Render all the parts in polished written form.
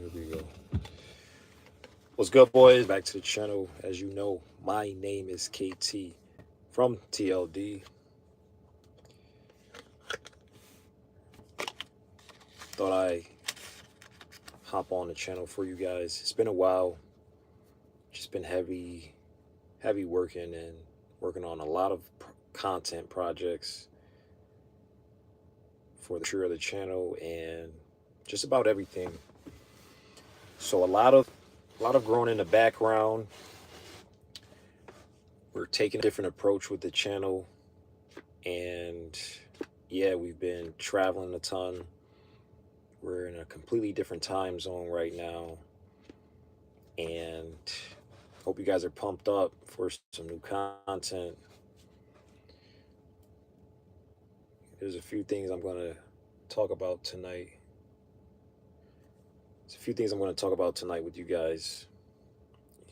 Here we go. What's good, boys? Back to the channel. As you know, my name is KT from TLD. Thought I hop on the channel for you guys. It's been a while. Just been heavy working and working on a lot of content projects for the future of the channel and just about everything. So a lot of growing in the background. We're taking a different approach with the channel, and yeah, we've been traveling a ton. We're in a completely different time zone right now, and hope you guys are pumped up for some new content. There's a few things I'm going to talk about tonight. There's a few things I'm going to talk about tonight with you guys.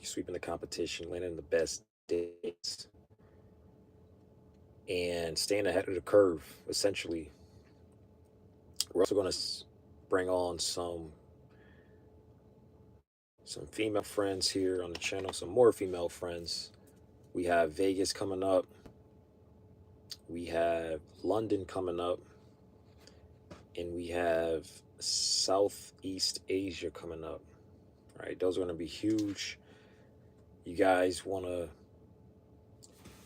Sweeping the competition, landing the best dates, and staying ahead of the curve, essentially. We're also going to bring on some female friends here on the channel, some more female friends. We have Vegas coming up. We have London coming up. And we have Southeast Asia coming up. All right, those are going to be huge. You guys want to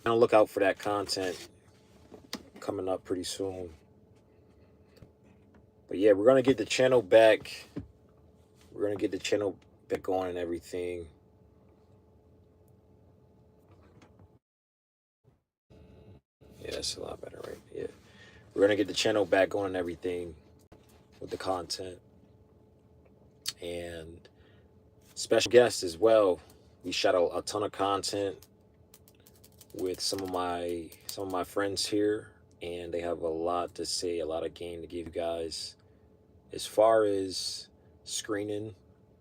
look out for that content coming up pretty soon. But yeah, we're going to get the channel back. We're going to get the channel back going and everything. Yeah, that's a lot better, right? Yeah. We're going to get the channel back going and everything with the content. And special guests as well. We shot a ton of content with some of my friends here, and they have a lot to say, a lot of game to give you guys as far as screening,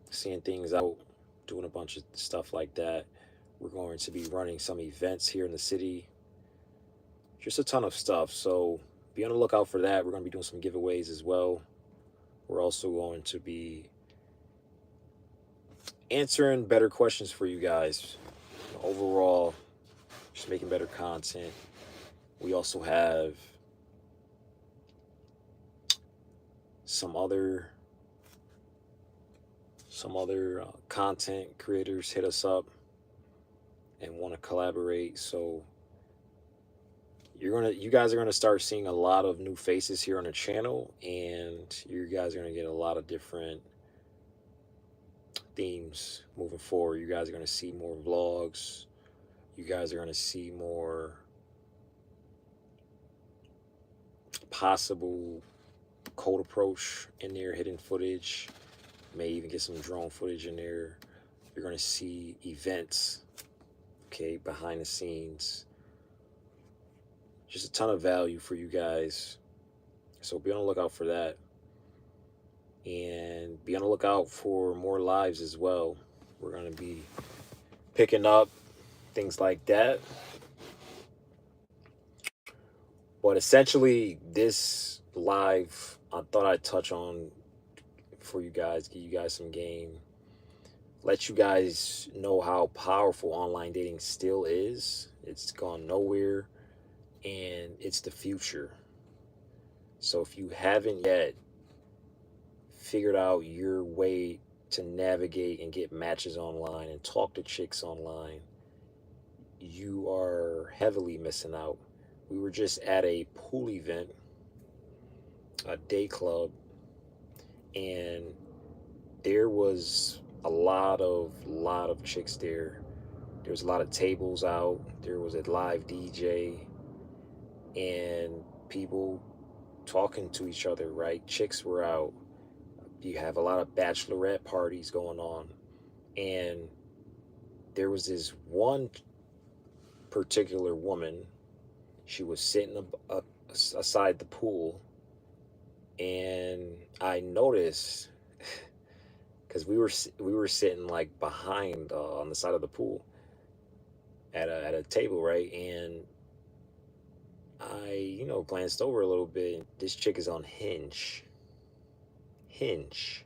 seeing things out, doing a bunch of stuff like that. We're going to be running some events here in the city, just a ton of stuff. So be on the lookout for that. We're going to be doing some giveaways as well. We're also going to be answering better questions for you guys. Overall, just making better content. We also have some other content creators hit us up and want to collaborate. So you guys are gonna start seeing a lot of new faces here on the channel, and you guys are gonna get a lot of different themes moving forward. You guys are gonna see more vlogs. You guys are gonna see more possible cold approach in there, hidden footage. May even get some drone footage in there. You're gonna see events, okay, behind the scenes. Just a ton of value for you guys. So be on the lookout for that. And be on the lookout for more lives as well. We're gonna be picking up things like that. But essentially, this live, I thought I'd touch on for you guys, give you guys some game, let you guys know how powerful online dating still is. It's gone nowhere, and it's the future. So if you haven't yet figured out your way to navigate and get matches online and talk to chicks online, you are heavily missing out. We were just at a pool event, a day club, and there was a lot of chicks there. There was a lot of tables out. There was a live DJ and people talking to each other, right? Chicks were out. You have a lot of bachelorette parties going on. And there was this one particular woman. She was sitting up aside the pool, and I noticed because we were sitting like behind on the side of the pool at a table, right? And I glanced over a little bit. This chick is on Hinge. Hinge.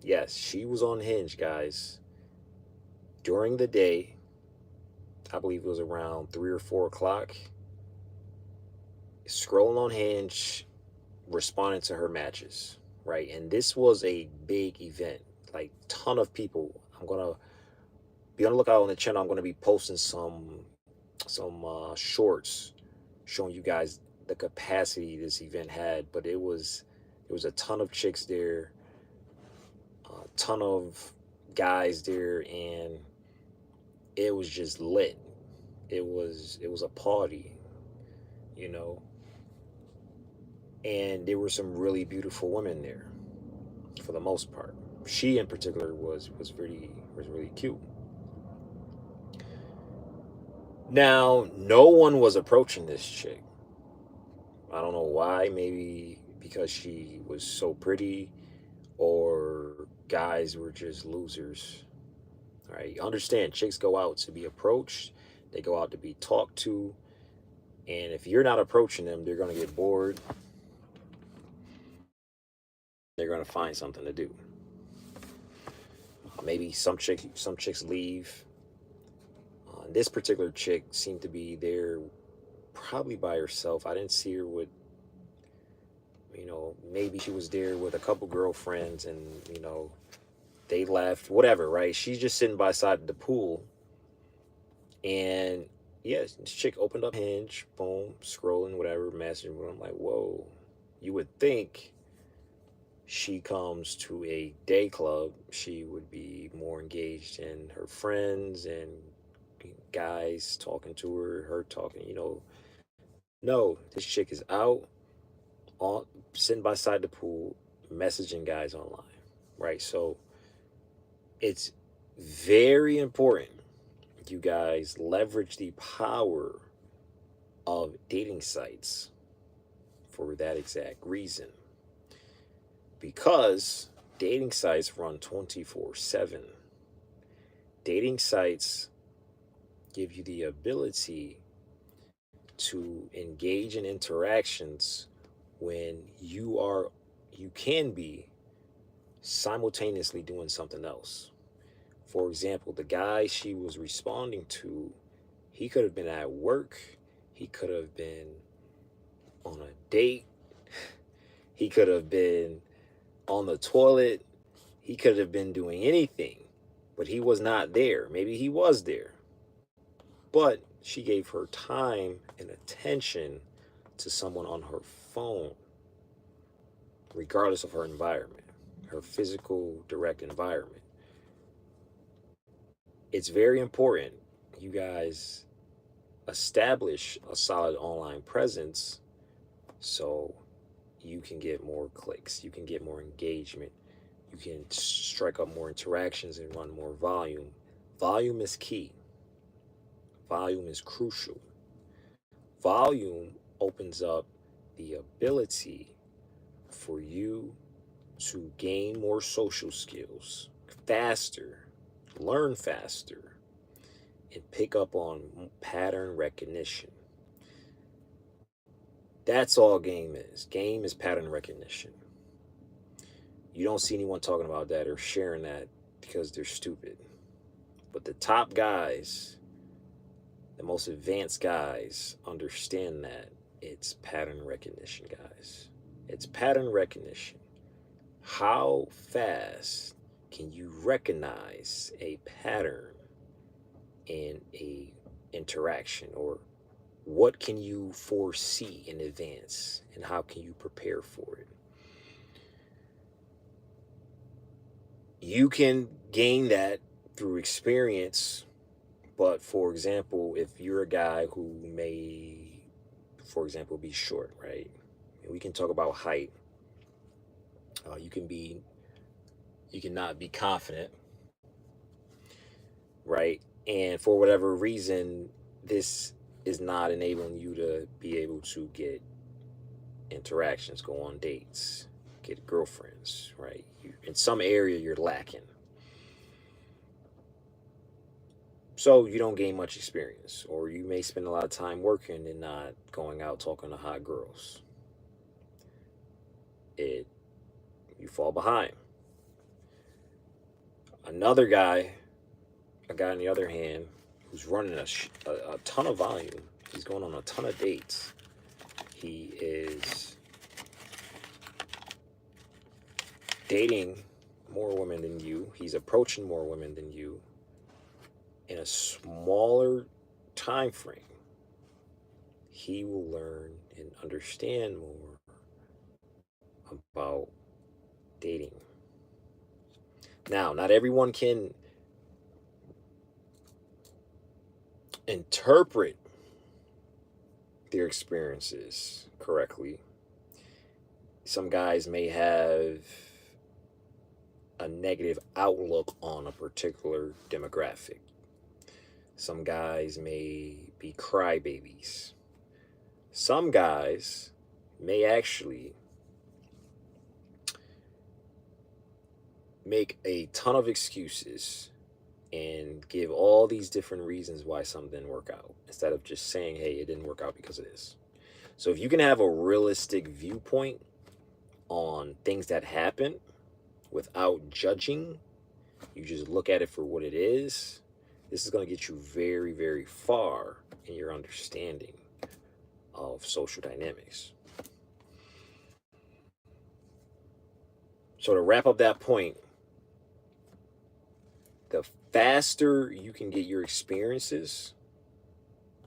Yes, she was on Hinge, guys, during the day. I believe it was around 3 or 4 o'clock. Scrolling on Hinge, responding to her matches, right? And this was a big event, like ton of people. I'm gonna be on the lookout on the channel. I'm gonna be posting some shorts showing you guys the capacity this event had. But there was a ton of chicks there, a ton of guys there, and it was just lit. It was a party, you know, and there were some really beautiful women there for the most part. She in particular was really cute. Now, no one was approaching this chick. I don't know why. Maybe because she was so pretty, or guys were just losers. All right, you understand? Chicks go out to be approached. They go out to be talked to, and if you're not approaching them, they're gonna get bored. They're gonna find something to do. Maybe some chicks leave. This particular chick seemed to be there probably by herself. I didn't see her with, maybe she was there with a couple girlfriends, and, they left, whatever, right? She's just sitting by side of the pool. And yeah, this chick opened up Hinge, boom, scrolling, whatever, messaging. I'm like, whoa. You would think she comes to a day club, she would be more engaged in her friends and guys talking to her talking. No, this chick is out on sitting by side the pool, messaging guys online, right? So it's very important you guys leverage the power of dating sites for that exact reason, because dating sites run 24/7. Dating sites give you the ability to engage in interactions when you can be simultaneously doing something else. For example, the guy she was responding to, he could have been at work, he could have been on a date, he could have been on the toilet, he could have been doing anything, but he was not there. Maybe he was there, but she gave her time and attention to someone on her phone, regardless of her environment, her physical direct environment. It's very important you guys establish a solid online presence so you can get more clicks, you can get more engagement, you can strike up more interactions and run more volume. Volume is key, volume is crucial. Volume opens up the ability for you to gain more social skills faster, learn faster, and pick up on pattern recognition. That's all game is. Game is pattern recognition. You don't see anyone talking about that or sharing that because they're stupid. But the top guys, the most advanced guys, understand that it's pattern recognition, guys. It's pattern recognition. How fast can you recognize a pattern in a interaction, or what can you foresee in advance and how can you prepare for it? You can gain that through experience, but for example, if you're a guy who may, for example, be short, right? And we can talk about height. You cannot be confident, right? And for whatever reason, this is not enabling you to be able to get interactions, go on dates, get girlfriends, right? In some area, you're lacking. So you don't gain much experience, or you may spend a lot of time working and not going out talking to hot girls. It You fall behind. Another guy, a guy on the other hand, who's running a ton of volume. He's going on a ton of dates. He is dating more women than you. He's approaching more women than you in a smaller time frame. He will learn and understand more about dating. Now, not everyone can interpret their experiences correctly. Some guys may have a negative outlook on a particular demographic. Some guys may be crybabies. Some guys may actually make a ton of excuses and give all these different reasons why something didn't work out instead of just saying, hey, it didn't work out because of this. So if you can have a realistic viewpoint on things that happen without judging, you just look at it for what it is, this is going to get you very, very far in your understanding of social dynamics. So to wrap up that point, the faster you can get your experiences,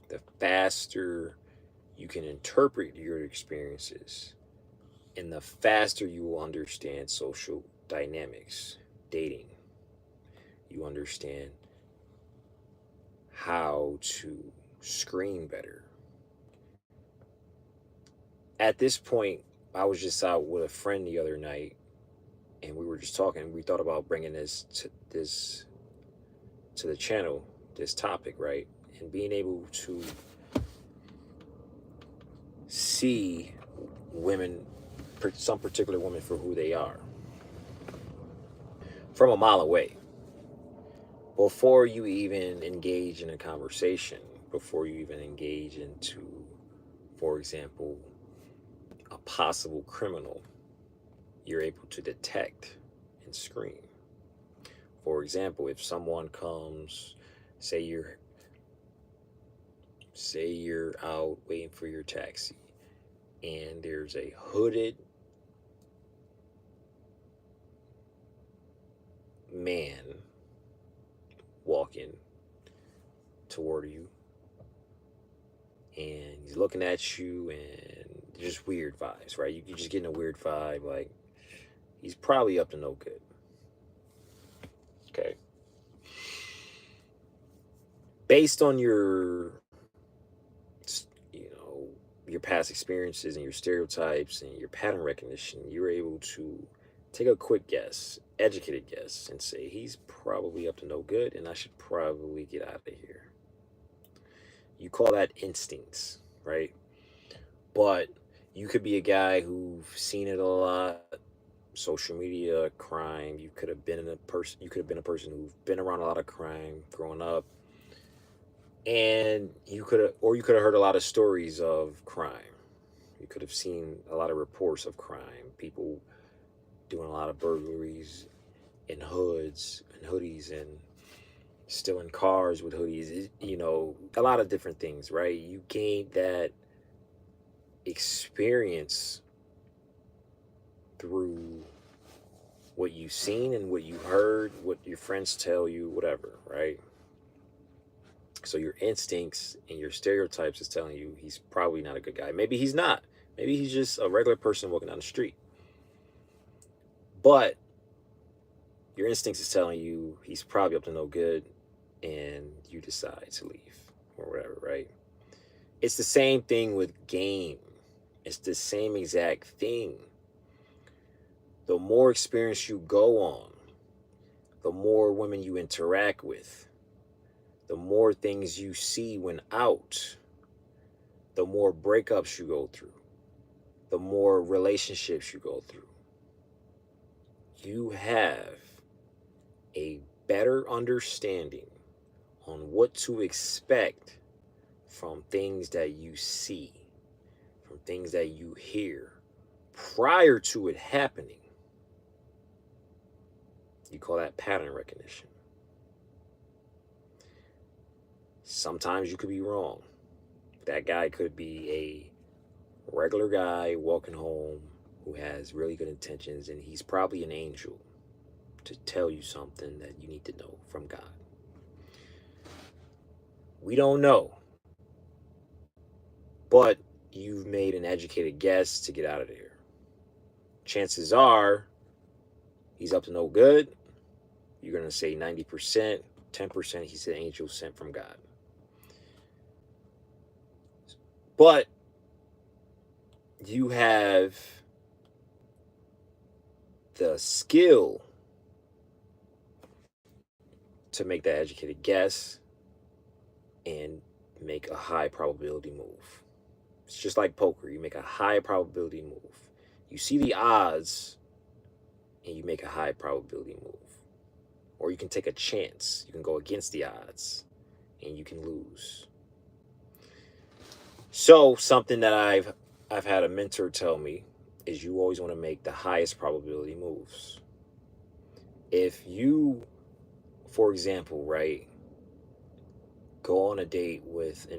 the faster you can interpret your experiences, and the faster you will understand social dynamics, dating. You understand how to screen better. At this point, I was just out with a friend the other night, and we were just talking. We thought about bringing this to the channel, this topic, right? And being able to see women, some particular women, for who they are from a mile away. Before you even engage in a conversation, before you even engage into, for example, a possible criminal, you're able to detect and screen. For example, if someone comes, say you're out waiting for your taxi and there's a hooded man walking toward you and he's looking at you and just weird vibes, right? You're just getting a weird vibe, like he's probably up to no good. Okay. Based on your your past experiences and your stereotypes and your pattern recognition, you're able to take a quick guess, educated guess, and say he's probably up to no good and I should probably get out of here. You call that instincts, right? But you could be a guy who's seen it a lot, social media, crime. You could have been a person who's been around a lot of crime growing up. And you could have heard a lot of stories of crime. You could have seen a lot of reports of crime, people doing a lot of burglaries in hoods and hoodies and stealing cars with hoodies, a lot of different things, right? You gained that experience through what you've seen and what you heard, what your friends tell you, whatever, right? So your instincts and your stereotypes is telling you he's probably not a good guy. Maybe he's not. Maybe he's just a regular person walking down the street. But your instincts is telling you he's probably up to no good and you decide to leave or whatever, right? It's the same thing with game. It's the same exact thing. The more experience you go on, the more women you interact with, the more things you see when out, the more breakups you go through, the more relationships you go through. You have a better understanding on what to expect from things that you see, from things that you hear prior to it happening. You call that pattern recognition. Sometimes you could be wrong. That guy could be a regular guy walking home who has really good intentions, and he's probably an angel to tell you something that you need to know from God. We don't know, but you've made an educated guess to get out of there. Chances are he's up to no good. You're going to say 90%, 10% he's an angel sent from God. But you have the skill to make that educated guess and make a high probability move. It's just like poker. You make a high probability move. You see the odds and you make a high probability move. Or you can take a chance. You can go against the odds and you can lose. So something that I've had a mentor tell me is you always want to make the highest probability moves. If you, for example, right, go on a date with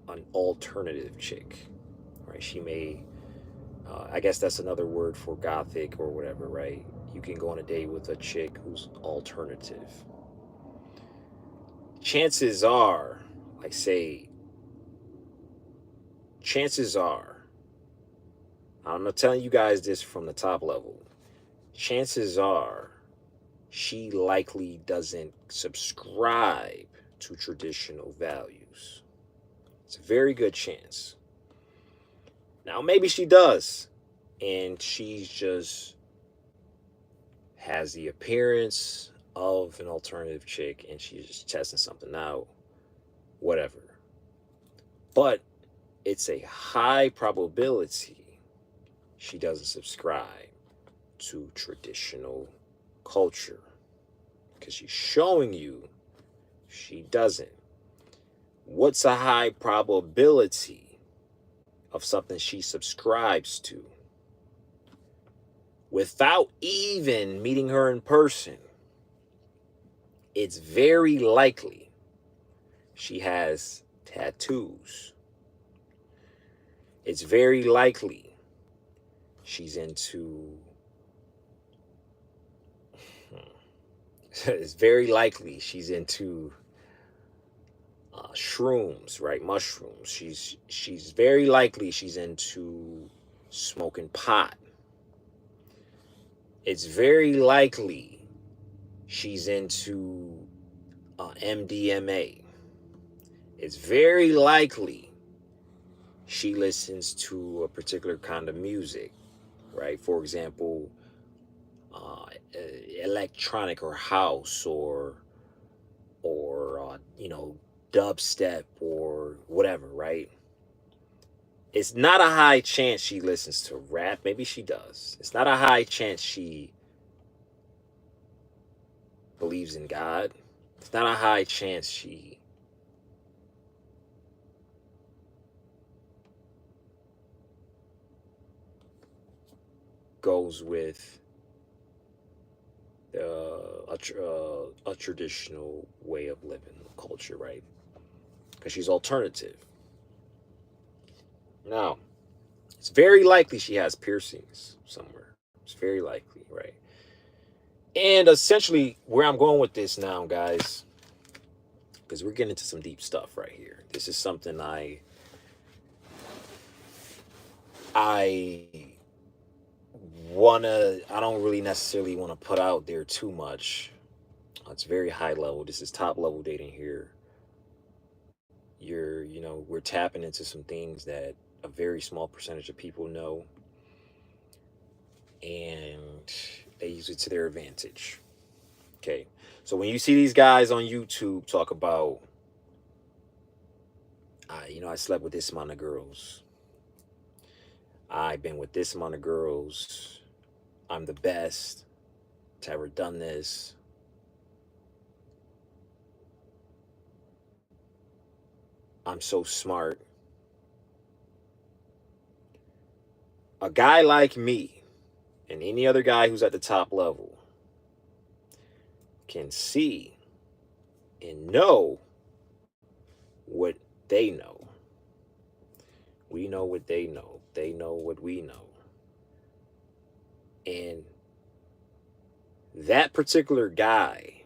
an alternative chick, right? She may, I guess that's another word for gothic or whatever, right? You can go on a date with a chick who's alternative. Chances are, like say, chances are, I'm not telling you guys this from the top level, chances are she likely doesn't subscribe to traditional values. It's a very good chance. Now, maybe she does, and she just has the appearance of an alternative chick, and she's just testing something out, whatever. But it's a high probability she doesn't subscribe to traditional culture because she's showing you she doesn't. What's a high probability of something she subscribes to? Without even meeting her in person, it's very likely she has tattoos. It's very likely she's into. It's very likely she's into shrooms, right? Mushrooms. She's very likely she's into smoking pot. It's very likely she's into MDMA. It's very likely she listens to a particular kind of music, right? For example, electronic or house or dubstep or whatever, right? It's not a high chance she listens to rap. Maybe she does. It's not a high chance she believes in God. It's not a high chance she goes with a traditional way of living, culture, right? Because she's alternative. Now, it's very likely she has piercings somewhere. It's very likely, right? And essentially, where I'm going with this now, guys, because we're getting into some deep stuff right here. This is something I I don't really necessarily want to put out there too much. It's very high level. This is top level dating here. We're tapping into some things that a very small percentage of people know, and they use it to their advantage. Okay. So when you see these guys on YouTube talk about, I slept with this amount of girls. I've been with this amount of girls. I'm the best to ever done this. I'm so smart. A guy like me and any other guy who's at the top level, can see and know what they know. We know what they know. They know what we know. And that particular guy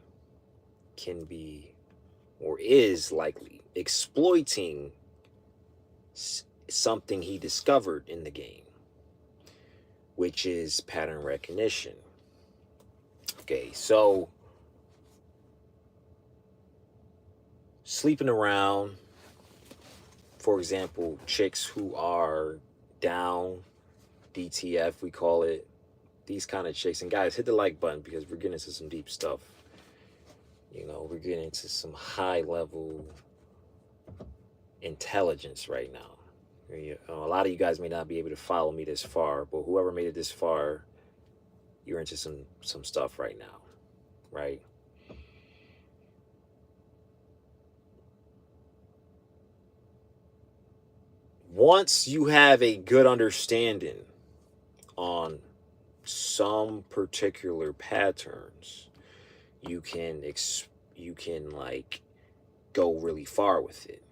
can be or is likely exploiting something he discovered in the game, which is pattern recognition. Okay, so sleeping around, for example, chicks who are down, DTF, we call it, these kind of chicks. And guys, hit the like button because we're getting into some deep stuff. You know, we're getting into some high level intelligence right now. A lot of you guys may not be able to follow me this far, but whoever made it this far, you're into some stuff right now, right? Once you have a good understanding on some particular patterns, you can like go really far with it,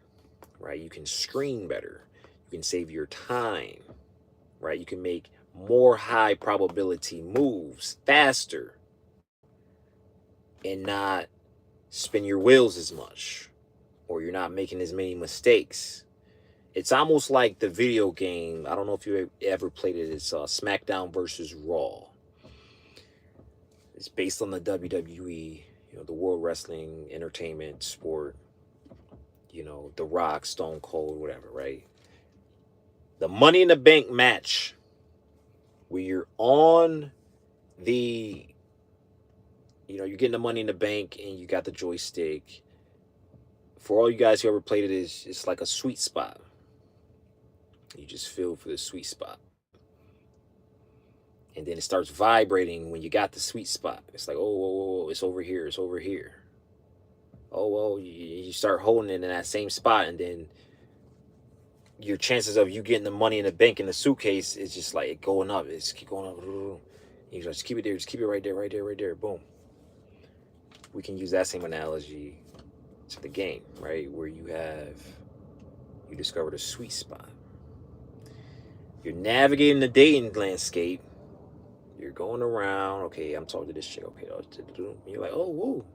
right? You can screen better, you can save your time, right? You can make more high probability moves faster and not spin your wheels as much, or you're not making as many mistakes. It's almost like the video game. I don't know if you ever played it. It's SmackDown versus Raw. It's based on the WWE, the World Wrestling Entertainment Sport, The Rock, Stone Cold, whatever, right? The Money in the Bank match where you're on the, you're getting the Money in the Bank and you got the joystick. For all you guys who ever played it, it's like a sweet spot. You just feel for the sweet spot. And then it starts vibrating when you got the sweet spot. It's like, oh, it's over here, it's over here. Oh, well, you start holding it in that same spot, and then your chances of you getting the money in the bank in the suitcase is just like going up. It's keep going up. You just keep it there, just keep it right there, right there, right there. Boom. We can use that same analogy to the game, right? Where you discovered a sweet spot. You're navigating the dating landscape. You're going around. Okay, I'm talking to this chick. Okay, you're like, oh, whoa.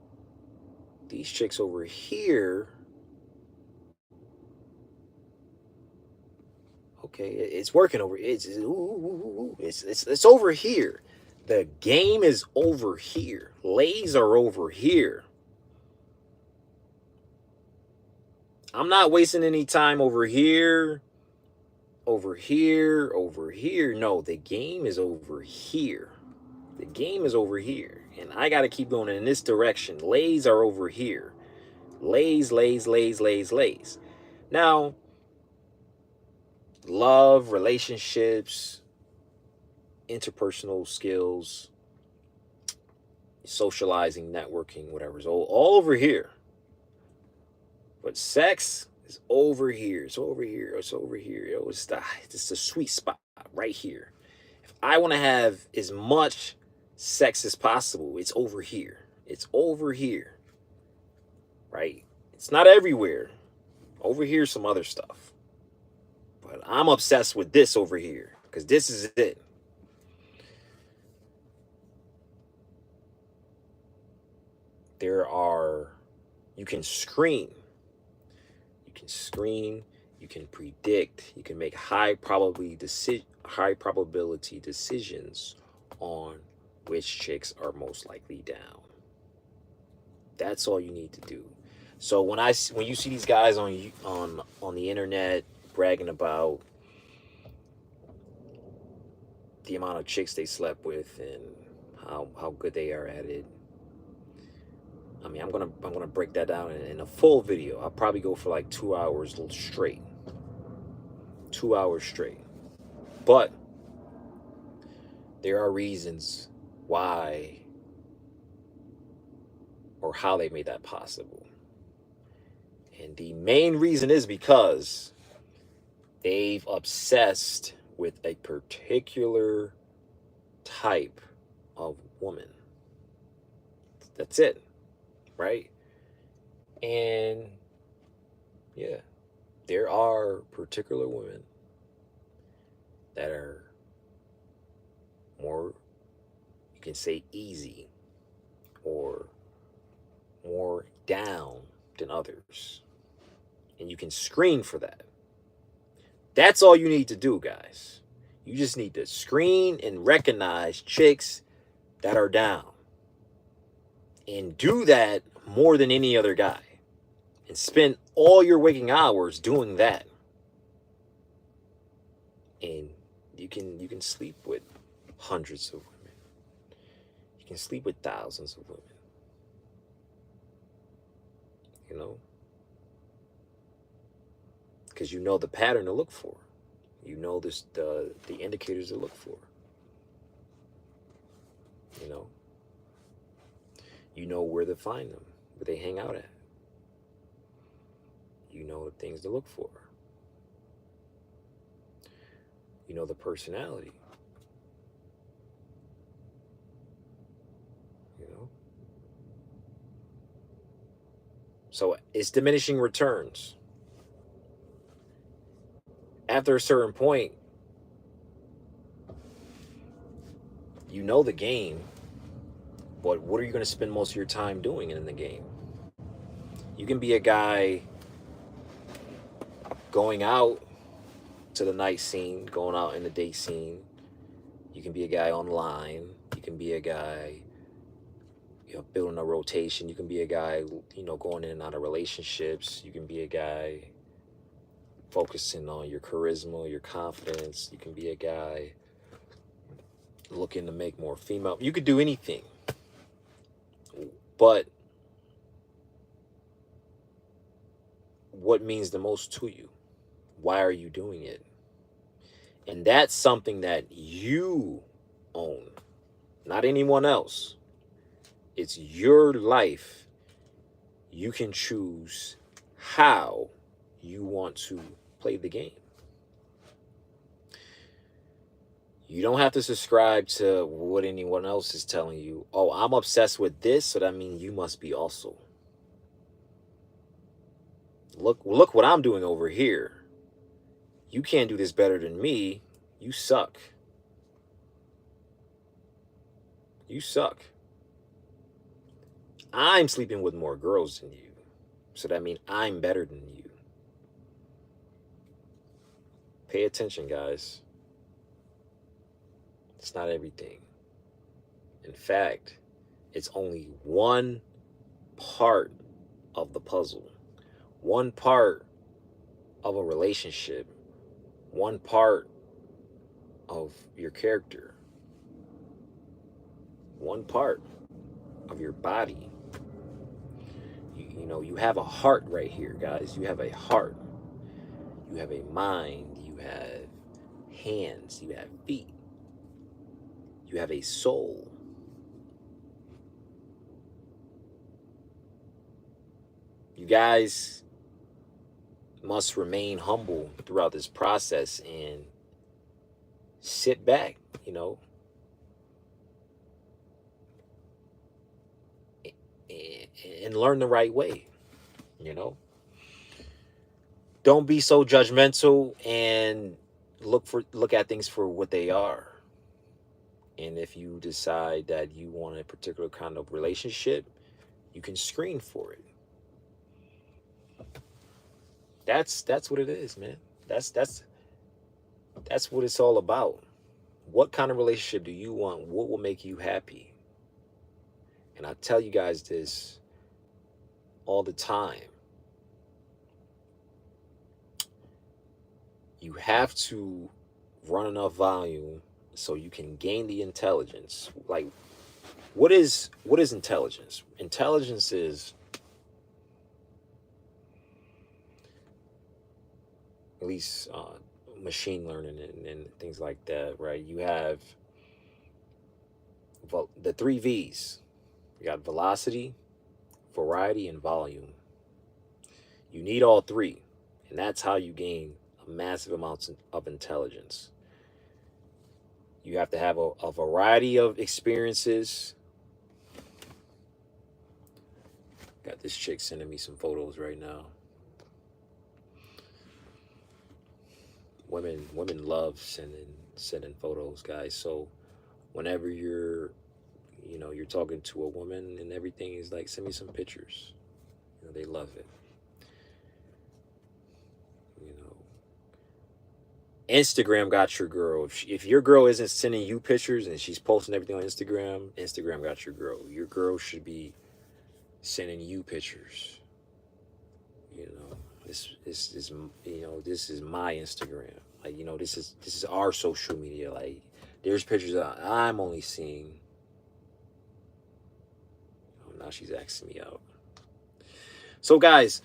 These chicks over here. Okay, it's working over. It's over here. The game is over here. Lays are over here. I'm not wasting any time over here. Over here, over here. No, the game is over here. The game is over here. And I got to keep going in this direction. Lays are over here. Lays, lays, lays, lays, lays. Now, love, relationships, interpersonal skills, socializing, networking, whatever is all over here. But sex is over here. It's over here. It's over here. It's the sweet spot right here. If I want to have as much sex as possible, it's over here. It's over here. Right? It's not everywhere. Over here, some other stuff. But I'm obsessed with this over here because this is it. You can screen. You can screen. You can predict. You can make high probability decisions on which chicks are most likely down. That's all you need to do. So when you see these guys on the internet bragging about the amount of chicks they slept with and how good they are at it, I mean, I'm gonna break that down in a full video. I'll probably go for like 2 hours straight. 2 hours straight. But there are reasons why or how they made that possible. And the main reason is because they've obsessed with a particular type of woman. That's it. right? And yeah, there are particular women that are more, you can say, easy or more down than others. And you can screen for that. That's all you need to do, guys. You just need to screen and recognize chicks that are down. And do that more than any other guy. And spend all your waking hours doing that. And you can sleep with hundreds of women. You can sleep with thousands of women. You know? Because you know the pattern to look for. You know the indicators to look for. You know? You know where to find them, where they hang out at. You know the things to look for. You know the personality. You know? So it's diminishing returns. After a certain point, you know the game, but what are you going to spend most of your time doing in the game? You can be a guy going out to the night scene, going out in the date scene. You can be a guy online. You can be a guy, building a rotation. You can be a guy, going in and out of relationships. You can be a guy focusing on your charisma, your confidence. You can be a guy looking to make more female. You could do anything. But what means the most to you? Why are you doing it? And that's something that you own, not anyone else. It's your life. You can choose how you want to play the game. You don't have to subscribe to what anyone else is telling you. Oh, I'm obsessed with this, so that means you must be also. Look what I'm doing over here. You can't do this better than me. You suck. You suck. I'm sleeping with more girls than you, so that means I'm better than you. Pay attention, guys. It's not everything. In fact, it's only one part of the puzzle, one part of a relationship, one part of your character, one part of your body. You have a heart right here, guys. You have a heart. You have a mind. You have hands. You have feet. You have a soul. You guys must remain humble throughout this process and sit back, and learn the right way, you know. Don't be so judgmental and look at things for what they are. And if you decide that you want a particular kind of relationship, you can screen for it. That's what it is, man. That's what it's all about. What kind of relationship do you want? What will make you happy? And I tell you guys this all the time. You have to run enough volume so you can gain the intelligence. Like, what is intelligence? Intelligence is, at least machine learning and things like that, right? You have the three V's. You got velocity, variety, and volume. You need all three, and that's how you gain a massive amounts of intelligence. You have to have a variety of experiences Got this chick sending me some photos right now. Women love sending photos, guys. So whenever you're talking to a woman and everything, is like, send me some pictures. They love it. You know, Instagram got your girl. If your girl isn't sending you pictures and she's posting everything on Instagram, Instagram got your girl. Your girl should be sending you pictures. This is this is my Instagram. Like, this is our social media. Like, there's pictures that I'm only seeing. Oh, now she's asking me out. So, guys,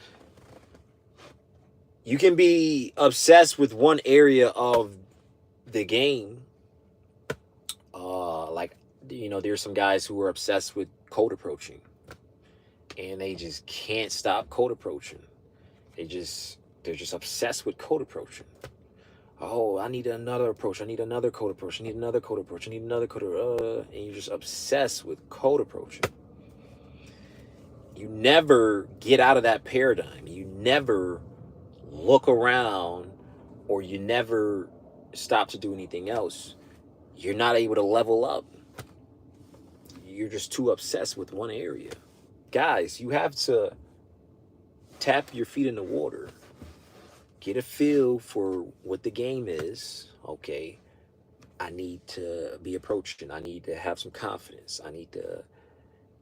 you can be obsessed with one area of the game. Like, there's some guys who are obsessed with code approaching, and they just can't stop code approaching. They're just obsessed with code approaching. Oh, I need another approach. I need another code approach. I need another code approach. I need another code. And you're just obsessed with code approaching. You never get out of that paradigm. You never look around, or you never stop to do anything else. You're not able to level up. You're just too obsessed with one area. Guys, you have to tap your feet in the water. Get a feel for what the game is. Okay, I need to be approaching. I need to have some confidence. I need to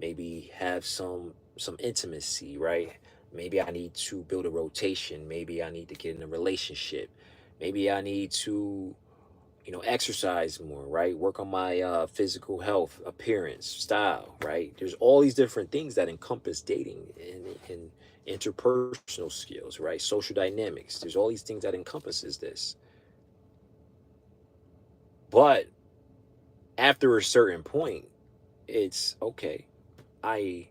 maybe have some intimacy, right? Maybe I need to build a rotation. Maybe I need to get in a relationship. Maybe I need to, exercise more, right? Work on my physical health, appearance, style, right? There's all these different things that encompass dating and interpersonal skills, right? Social dynamics. There's all these things that encompasses this. But after a certain point, it's okay. I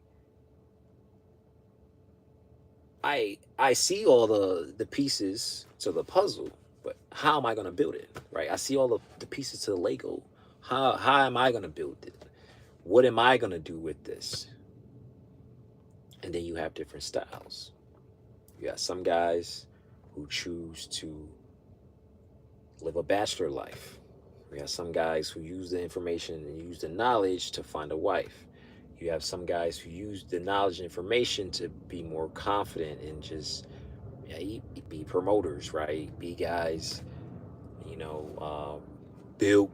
I see all the pieces to the puzzle, but how am I gonna build it? Right? I see all the pieces to the Lego. How am I gonna build it? What am I gonna do with this? And then you have different styles. You got some guys who choose to live a bachelor life. We have some guys who use the information and use the knowledge to find a wife. You have some guys who use the knowledge and information to be more confident and just be promoters, right? Be guys, you know, build.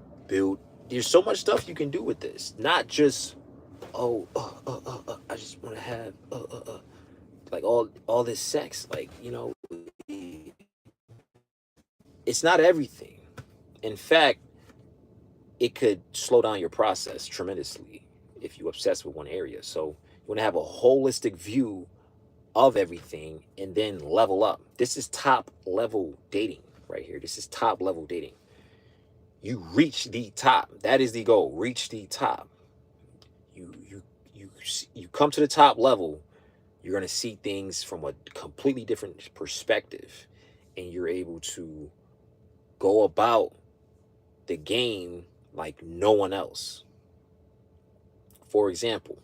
There's so much stuff you can do with this. Not just, I just want to have, like all this sex. Like, it's not everything. In fact, it could slow down your process tremendously if you obsess with one area. So you want to have a holistic view of everything and then level up. This is top level dating right here. This is top level dating. You reach the top. That is the goal. Reach the top. You come to the top level. You're going to see things from a completely different perspective, and you're able to go about the game like no one else. For example,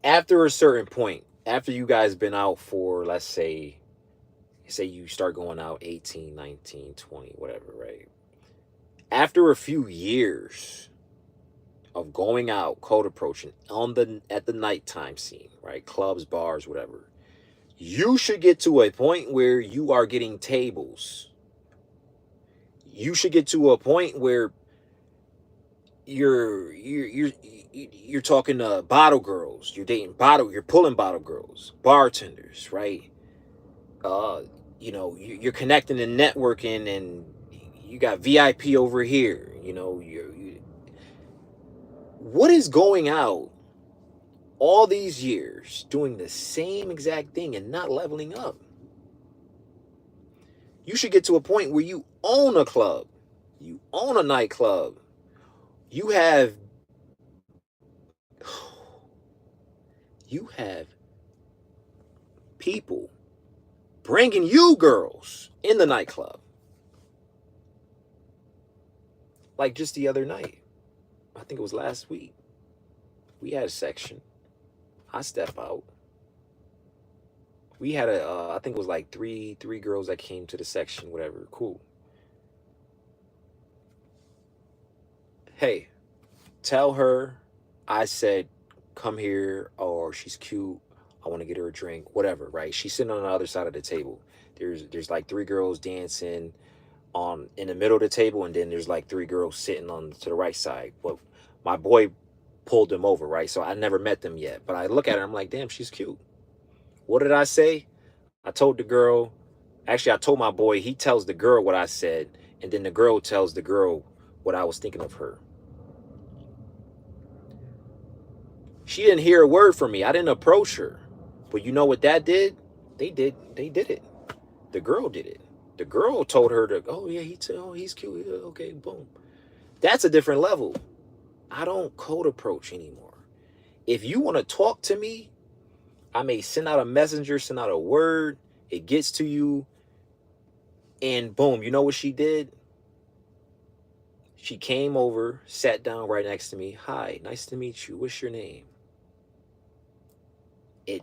after a certain point, after you guys been out for, let's say you start going out 18, 19, 20, whatever, right? After a few years of going out, cold approaching at the nighttime scene, right? Clubs, bars, whatever. You should get to a point where you are getting tables. You should get to a point where you're talking to bottle girls. You're pulling bottle girls, bartenders, right? You're connecting and networking, and you got VIP over here. What is going out all these years doing the same exact thing and not leveling up? You should get to a point where you own a club, you own a nightclub, you have people bringing you girls in the nightclub. Like just the other night, I think it was last week, we had a section I step out. We had I think it was like three girls that came to the section, whatever. Cool. Hey, tell her I said, come here, or she's cute. I want to get her a drink, whatever, right? She's sitting on the other side of the table. There's like three girls dancing on in the middle of the table, and then there's like three girls sitting on to the right side. But my boy pulled them over, right? So I never met them yet. But I look at her, I'm like, damn, she's cute. What did I say? I told the girl, actually, I told my boy, he tells the girl what I said, and then the girl tells the girl what I was thinking of her. She didn't hear a word from me. I didn't approach her. But you know what that did? They did it. The girl did it. The girl told her to, oh yeah, he's cute. Yeah, okay, boom. That's a different level. I don't code approach anymore. If you want to talk to me, I may send out a messenger, send out a word. It gets to you, and boom, you know what she did? She came over, sat down right next to me. Hi, nice to meet you. What's your name? It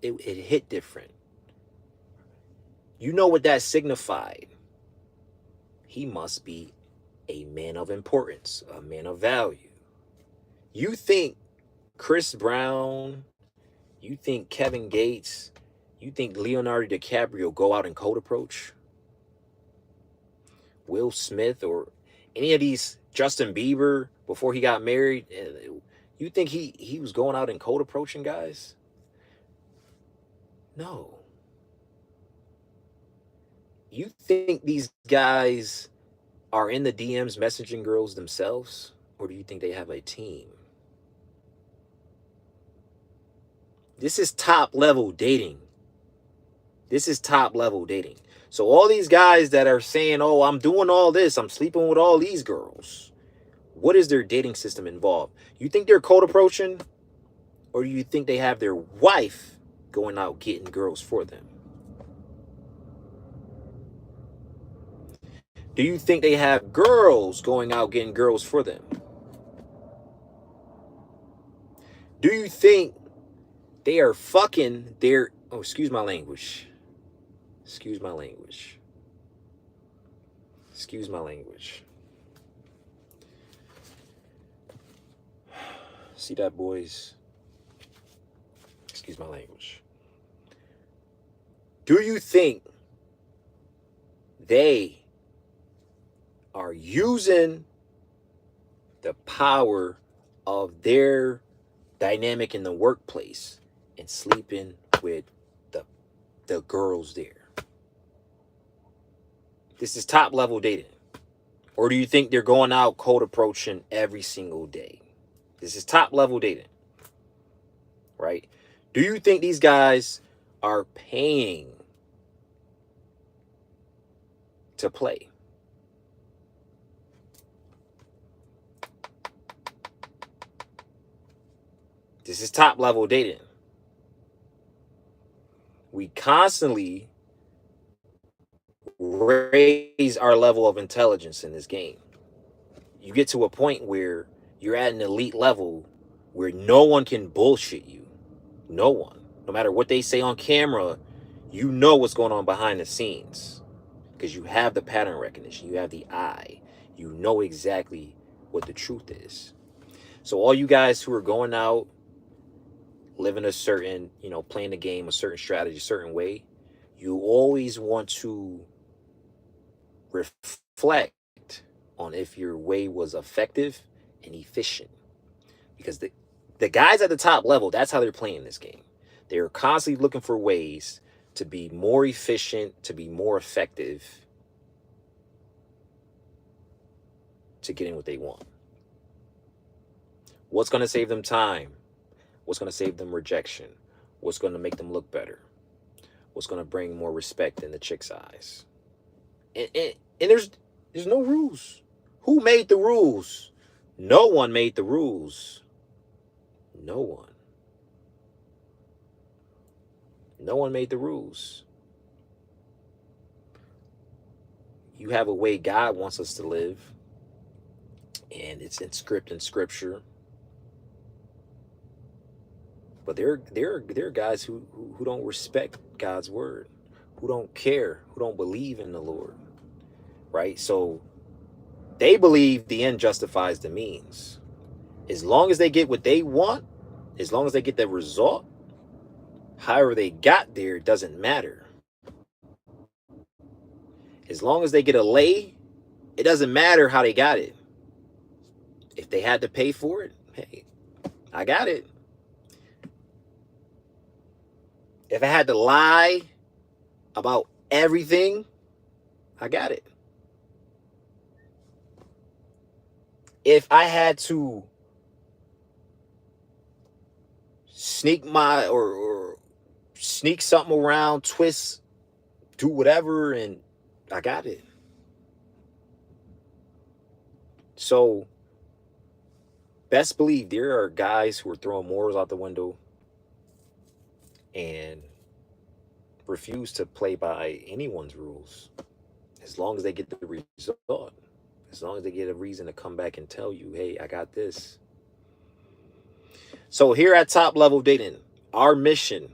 hit different. You know what that signified? He must be a man of importance, a man of value. You think Chris Brown, you think Kevin Gates, you think Leonardo DiCaprio go out and code approach? Will Smith or any of these, Justin Bieber before he got married, you think he was going out and code approaching guys? No. You think these guys are in the DMs messaging girls themselves, or do you think they have a team? This is top level dating. This is top level dating. So all these guys that are saying, "Oh, I'm doing all this. I'm sleeping with all these girls." What is their dating system involved? You think they're cold approaching, or do you think they have their wife going out getting girls for them? Do you think they have girls going out getting girls for them? Do you think they are fucking their, oh, excuse my language. Excuse my language. Excuse my language. See that, boys? Excuse my language. Do you think they are using the power of their dynamic in the workplace and sleeping with the girls there? This is top level dating. Or do you think they're going out cold approaching every single day? This is top level dating, right? Do you think these guys are paying to play? This is top level dating. We constantly raise our level of intelligence in this game. You get to a point where you're at an elite level where no one can bullshit you. No one. No matter what they say on camera, you know what's going on behind the scenes because you have the pattern recognition. You have the eye. You know exactly what the truth is. So all you guys who are going out, living a certain, playing the game, a certain strategy, a certain way, you always want to reflect on if your way was effective and efficient. Because the guys at the top level, that's how they're playing this game. They're constantly looking for ways to be more efficient, to be more effective, to getting what they want. What's going to save them time? What's going to save them rejection? What's going to make them look better? What's going to bring more respect in the chick's eyes? And there's no rules. Who made the rules? No one made the rules. No one. No one made the rules. You have a way God wants us to live, and it's in scripture. But there are guys who don't respect God's word, who don't care, who don't believe in the Lord, right? So they believe the end justifies the means. As long as they get what they want, as long as they get the result, however they got there, it doesn't matter. As long as they get a lay, it doesn't matter how they got it. If they had to pay for it, hey, I got it. If I had to lie about everything, I got it. If I had to sneak or sneak something around, twist, do whatever, and I got it. So best believe there are guys who are throwing morals out the window and refuse to play by anyone's rules as long as they get the result. As long as they get a reason to come back and tell you, hey, I got this. So here at Top Level Dating, our mission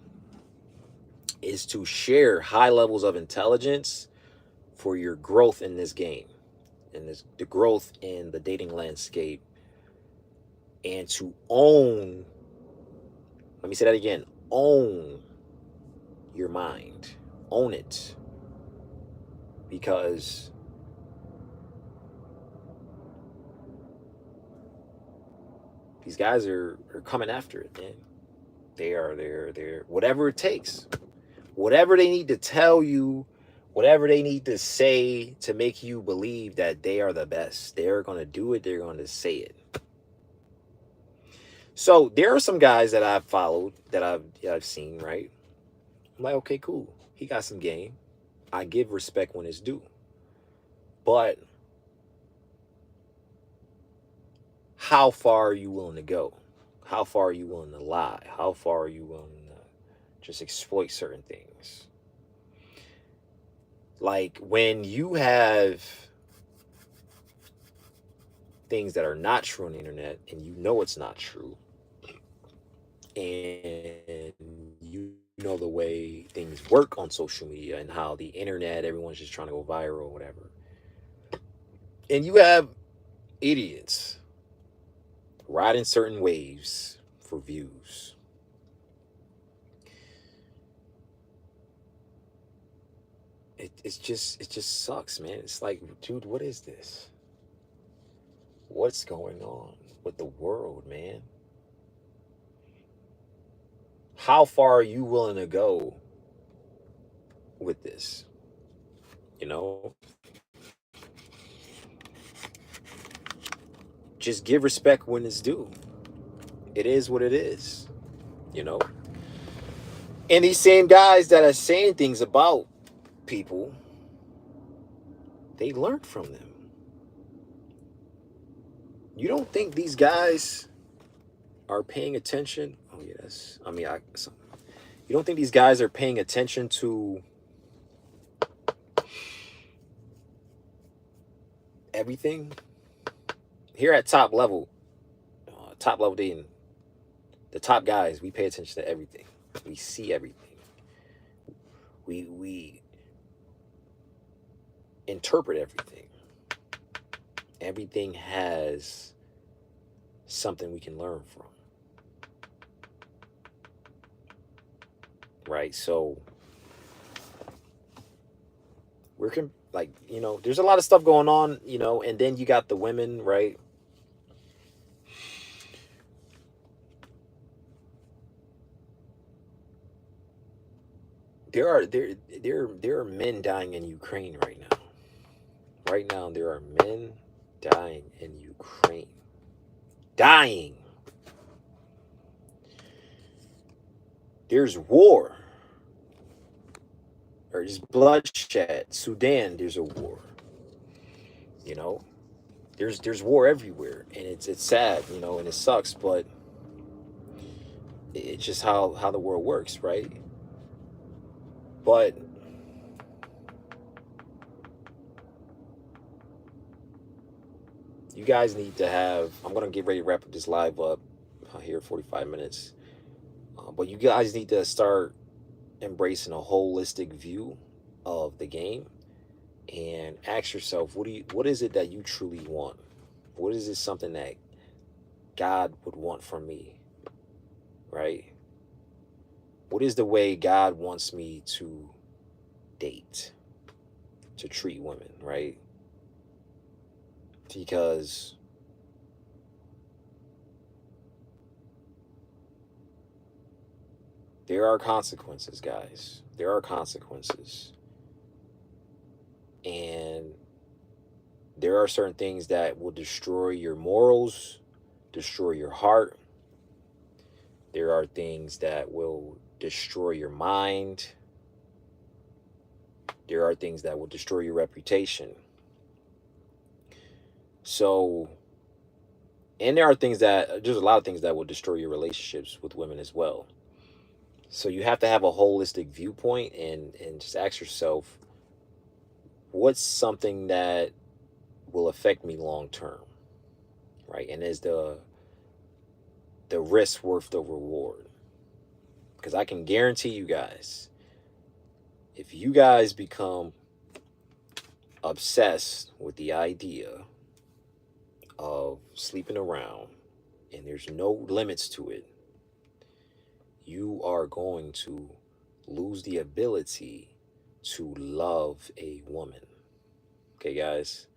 is to share high levels of intelligence for your growth in this game and the growth in the dating landscape, and to own, let me say that again, own your mind. Own it. Because these guys are coming after it, man. They're whatever it takes. Whatever they need to tell you, whatever they need to say to make you believe that they are the best. They're going to do it. They're going to say it. So there are some guys that I've followed, that I've seen, right? I'm like, okay, cool. He got some game. I give respect when it's due. But how far are you willing to go? How far are you willing to lie? How far are you willing to just exploit certain things? Like when you have things that are not true on the internet and you know it's not true, and you know the way things work on social media and how the internet, everyone's just trying to go viral or whatever, and you have idiots riding certain waves for views, it just sucks, man. It's like, dude, what is this? What's going on with the world, man? How far are you willing to go with this? You know, just give respect when it's due. It is what it is, you know? And these same guys that are saying things about people, they learned from them. You don't think these guys are paying attention? Oh, yes. I mean, you don't think these guys are paying attention to everything? Here at Top Level Dating, the top guys, we pay attention to everything. We see everything. We interpret everything. Everything has something we can learn from. Right? So like, there's a lot of stuff going on, and then you got the women, right? There are men dying in Ukraine right now. Right now, there are men dying in Ukraine. Dying. There's war. Or just bloodshed. Sudan, there's a war. There's war everywhere, and it's sad, and it sucks, but it's just how the world works, right? But you guys need to have, I'm going to get ready to wrap up this live up here, 45 minutes. But you guys need to start embracing a holistic view of the game and ask yourself, what is it that you truly want? What is it something that God would want from me, right? What is the way God wants me to date, to treat women, right? Because there are consequences, guys. There are consequences. And there are certain things that will destroy your morals, destroy your heart. There are things that will destroy your mind. There are things that will destroy your reputation. So, and there are things that, there's a lot of things that will destroy your relationships with women as well. So you have to have a holistic viewpoint and just ask yourself, what's something that will affect me long term, right? And is the risk worth the reward? Because I can guarantee you guys, if you guys become obsessed with the idea of sleeping around and there's no limits to it, you are going to lose the ability to love a woman. Okay, guys?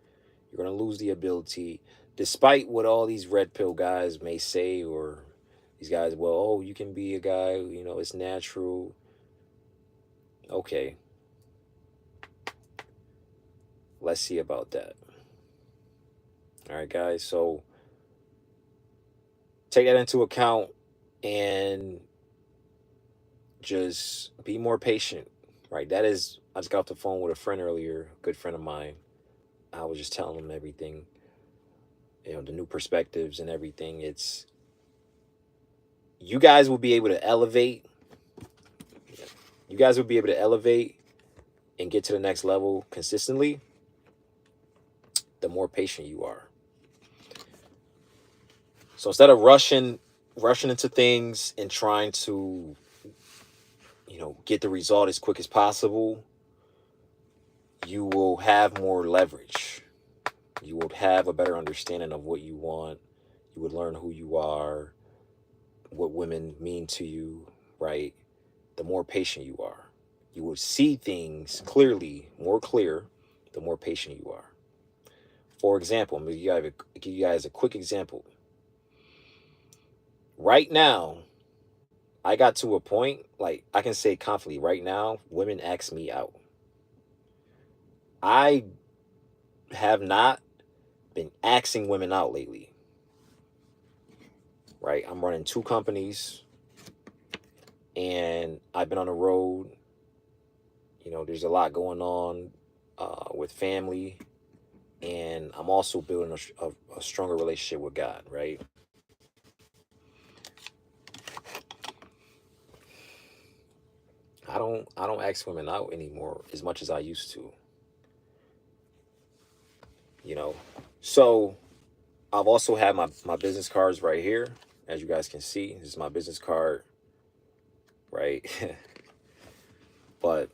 You're going to lose the ability, despite what all these red pill guys may say, or these guys, well, oh, you can be a guy, it's natural. Okay, let's see about that. All right, guys. So take that into account and just be more patient, right? I just got off the phone with a friend earlier, a good friend of mine. I was just telling him everything, the new perspectives and everything. You guys will be able to elevate. You guys will be able to elevate and get to the next level consistently the more patient you are. So instead of rushing into things and trying to get the result as quick as possible, you will have more leverage. You will have a better understanding of what you want. You would learn who you are, what women mean to you, right? The more patient you are. You will see things clearly, more clear, the more patient you are. For example, I'm going to give you guys a quick example. Right now, I got to a point, like I can say confidently, right now, women ask me out. I have not been asking women out lately, right? I'm running two companies and I've been on the road. There's a lot going on with family, and I'm also building a stronger relationship with God, right? I don't ask women out anymore as much as I used to, you know. So I've also had my business cards right here, as you guys can see. This is my business card, right? But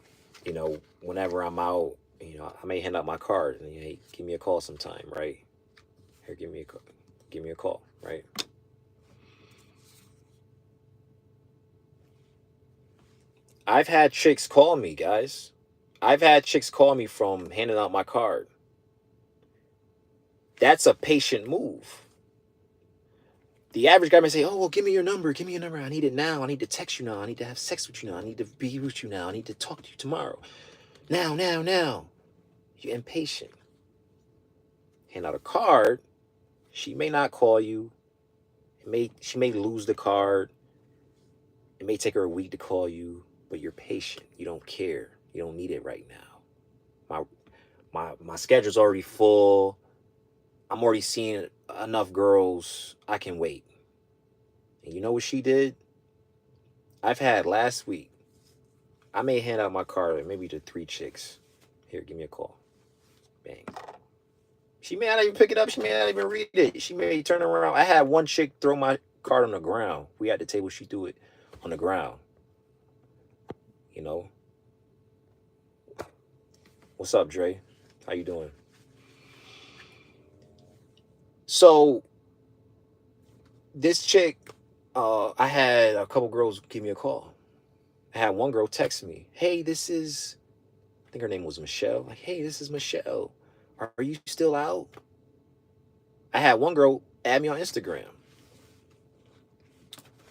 whenever I'm out, I may hand out my card and hey, give me a call sometime, right? Here, give me a call, right? I've had chicks call me, guys. I've had chicks call me from handing out my card. That's a patient move. The average guy may say, "Oh, well, give me your number. Give me your number. I need it now. I need to text you now. I need to have sex with you now. I need to be with you now. I need to talk to you tomorrow. Now, now, now." You're impatient. Hand out a card. She may not call you. She may lose the card. It may take her a week to call you, but you're patient. You don't care. You don't need it right now. My schedule's already full. I'm already seeing enough girls. I can wait. And you know what she did? I've had last week. I may hand out my card maybe to three chicks. Here, give me a call. Bang. She may not even pick it up. She may not even read it. She may turn around. I had one chick throw my card on the ground. We at the table. She threw it on the ground. You know, what's up, Dre? How you doing? So this chick, I had a couple girls give me a call. I had one girl text me, "Hey, this is," I think her name was Michelle. Like, "Hey, this is Michelle. Are you still out?" I had one girl add me on Instagram,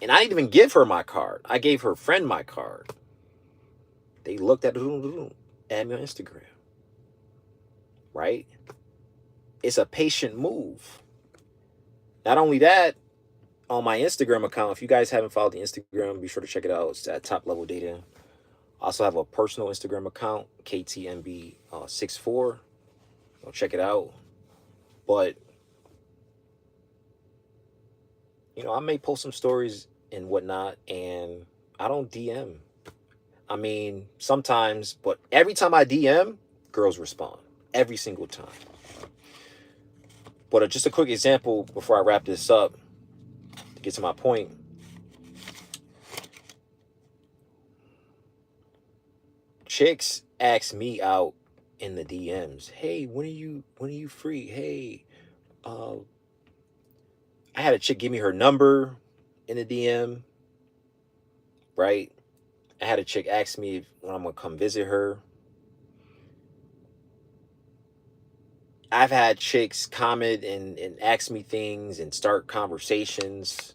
and I didn't even give her my card. I gave her friend my card. They looked at it, add me on Instagram. Right? It's a patient move. Not only that, on my Instagram account, if you guys haven't followed the Instagram, be sure to check it out. It's at Top Level Dating. I also have a personal Instagram account, KTMB64. Go check it out. But I may post some stories and whatnot, and I don't DM. I mean, sometimes, but every time I DM, girls respond. Every single time. But just a quick example before I wrap this up, to get to my point. Chicks ask me out in the DMs. "Hey, when are you free? Hey, uh, I had a chick give me her number in the DM, right? I had a chick ask me when I'm gonna come visit her. I've had chicks comment and ask me things and start conversations.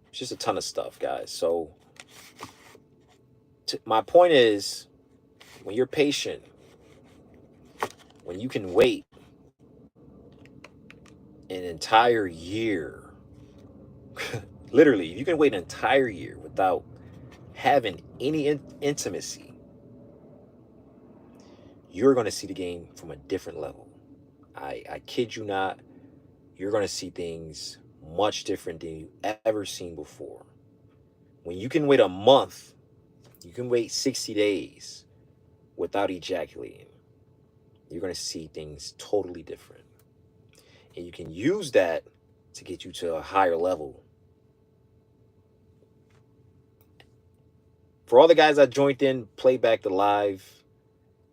It's just a ton of stuff, guys. So my point is, when you're patient, when you can wait an entire year, literally, you can wait an entire year without having any intimacy, you're going to see the game from a different level. I kid you not. You're going to see things much different than you've ever seen before. When you can wait a month, you can wait 60 days without ejaculating, you're going to see things totally different. And you can use that to get you to a higher level. For all the guys that joined in, play back the live.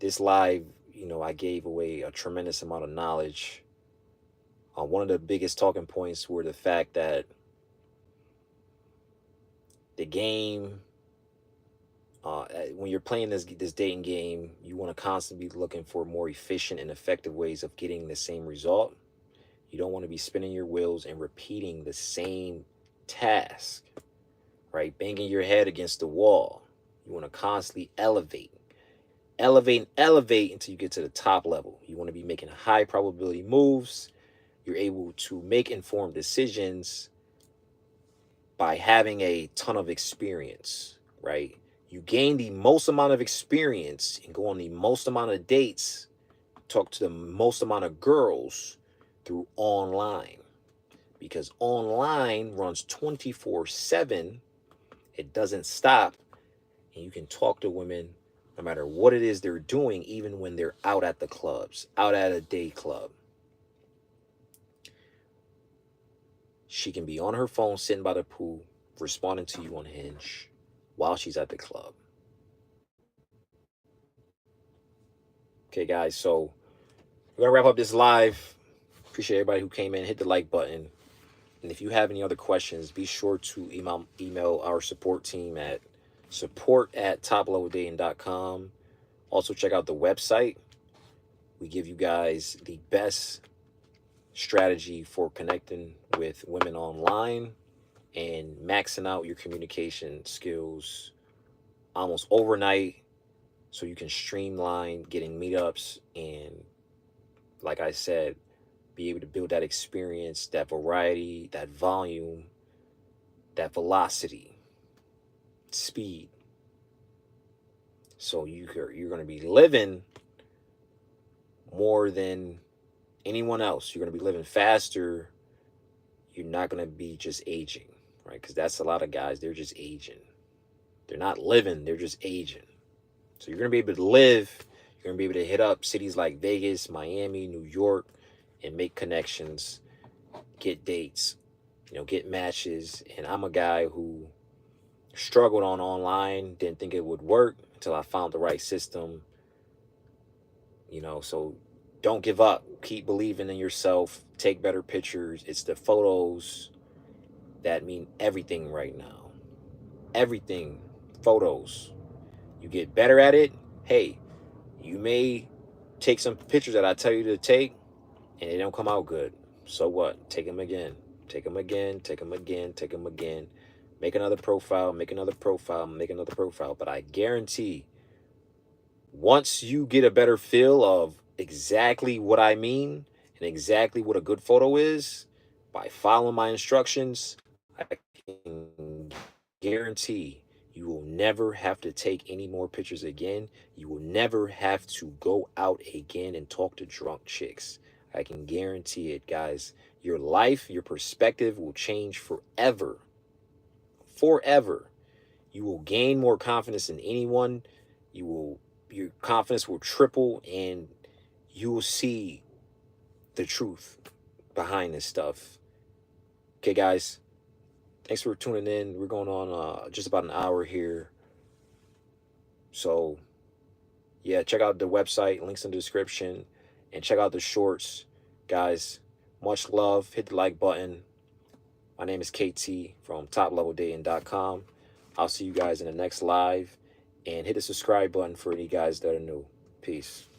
This live, I gave away a tremendous amount of knowledge. One of the biggest talking points were the fact that the game, when you're playing this dating game, you want to constantly be looking for more efficient and effective ways of getting the same result. You don't want to be spinning your wheels and repeating the same task, right? Banging your head against the wall. You want to constantly elevate until you get to the top level. You want to be making high probability moves. You're able to make informed decisions by having a ton of experience, right? You gain the most amount of experience and go on the most amount of dates, talk to the most amount of girls through online. Because online runs 24/7, it doesn't stop, and you can talk to women no matter what it is they're doing, even when they're out at the clubs, out at a day club. She can be on her phone sitting by the pool, responding to you on Hinge while she's at the club. Okay, guys, so we're gonna wrap up this live. Appreciate everybody who came in. Hit the like button. And if you have any other questions, be sure to email our support team at support@topleveldating.com. Also, check out the website. We give you guys the best strategy for connecting with women online and maxing out your communication skills almost overnight so you can streamline getting meetups and, like I said, be able to build that experience, that variety, that volume, that velocity, speed. So you're going to be living more than anyone else. You're going to be living faster. You're not going to be just aging, right? Because that's a lot of guys. They're just aging. They're not living. They're just aging. So you're going to be able to live. You're going to be able to hit up cities like Vegas, Miami, New York, and make connections, get dates, get matches. And I'm a guy who Struggled on online, didn't think it would work until I found the right system. So don't give up. Keep believing in yourself. Take better pictures. It's the photos that mean everything right now. Everything. Photos. You get better at it. Hey, you may take some pictures that I tell you to take and they don't come out good. So what? Take them again. Take them again. Take them again. Take them again. Make another profile. Make another profile. Make another profile. But I guarantee once you get a better feel of exactly what I mean and exactly what a good photo is, by following my instructions, I can guarantee you will never have to take any more pictures again. You will never have to go out again and talk to drunk chicks. I can guarantee it, guys. Your life, your perspective will change forever. Forever. You will gain more confidence in anyone. Your confidence will triple and you will see the truth behind this stuff. Okay, guys, thanks for tuning in. We're going on just about an hour here. So, yeah, check out the website, links in the description, and check out the shorts. Guys, much love. Hit the like button. My name is KT from topleveldating.com. I'll see you guys in the next live. And hit the subscribe button for any guys that are new. Peace.